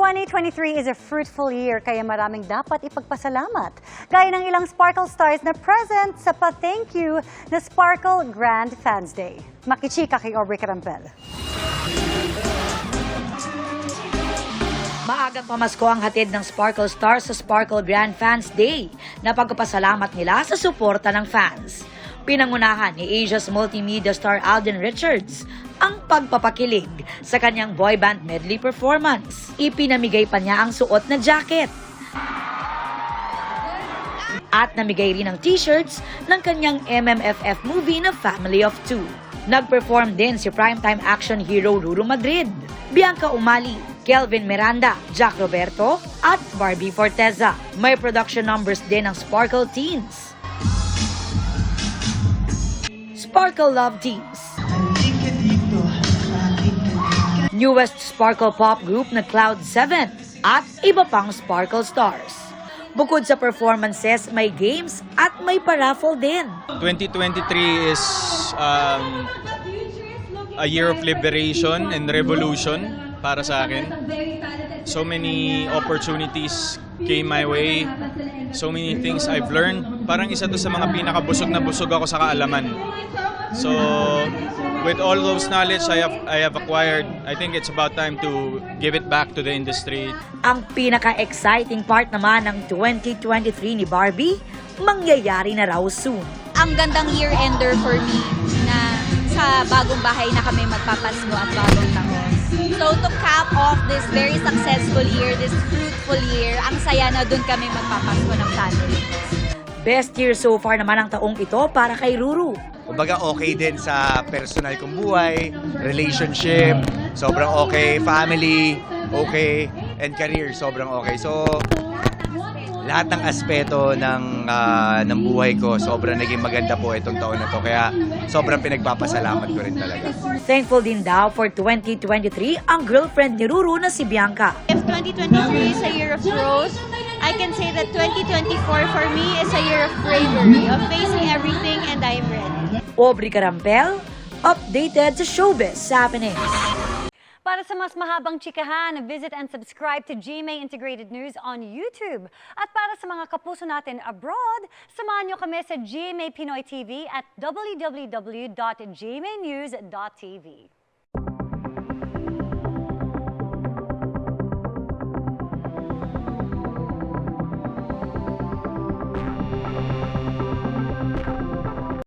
2023 is a fruitful year kaya maraming dapat ipagpasalamat. Gaya ng ilang Sparkle stars na present sa pa-thank you na Sparkle Grand Fans Day. Makichika kay Aubrey Carampel. Maagang pamasko ang hatid ng Sparkle Stars sa Sparkle Grand Fans Day na pagpapasalamat nila sa suporta ng fans. Pinangunahan ni Asia's multimedia star Alden Richards ang pagpapakilig sa kanyang boy band medley performance. Ipinamigay pa niya ang suot na jacket. At namigay rin ang t-shirts ng kanyang MMFF movie na Family of Two. Nag-perform din si primetime action hero Ruru Madrid, Bianca Umali, Kelvin Miranda, Jack Roberto, at Barbie Forteza. May production numbers din ng Sparkle Teens, Sparkle Love Teams, newest Sparkle Pop group na Cloud7, at iba pang Sparkle Stars. Bukod sa performances, may games at may paraffle din. 2023 is a year of liberation and revolution para sa akin. So many opportunities came my way. So many things I've learned. Parang isa to sa mga pinakabusog na busog ako sa kaalaman. So with all those knowledge I have acquired, I think it's about time to give it back to the industry. Ang pinaka-exciting part naman ng 2023 ni Barbie, mangyayari na raw soon. Ang gandang year-ender for me na sa bagong bahay na kami magpapasko at bagong taon. So to cap off this very successful year, this fruitful year, ang saya na dun kami magpapasko ng family. Best year so far naman ang taong ito para kay Ruru. Kumbaga okay din sa personal kong buhay, relationship, sobrang okay, family, okay, and career, sobrang okay. So, lahat ng aspeto ng buhay ko, sobrang naging maganda po itong taon na to. Kaya sobrang pinagpapasalamat ko rin talaga. Thankful din daw for 2023 ang girlfriend ni Ruru na si Bianca. If 2023 is a year of growth, I can say that 2024 for me is a year of bravery, of facing everything, and I'm ready. Aubrey Carampel, updated sa Showbiz Happenings. Para sa mas mahabang chikahan, visit and subscribe to GMA Integrated News on YouTube. At para sa mga kapuso natin abroad, samahan nyo kami sa GMA Pinoy TV at www.gmanews.tv.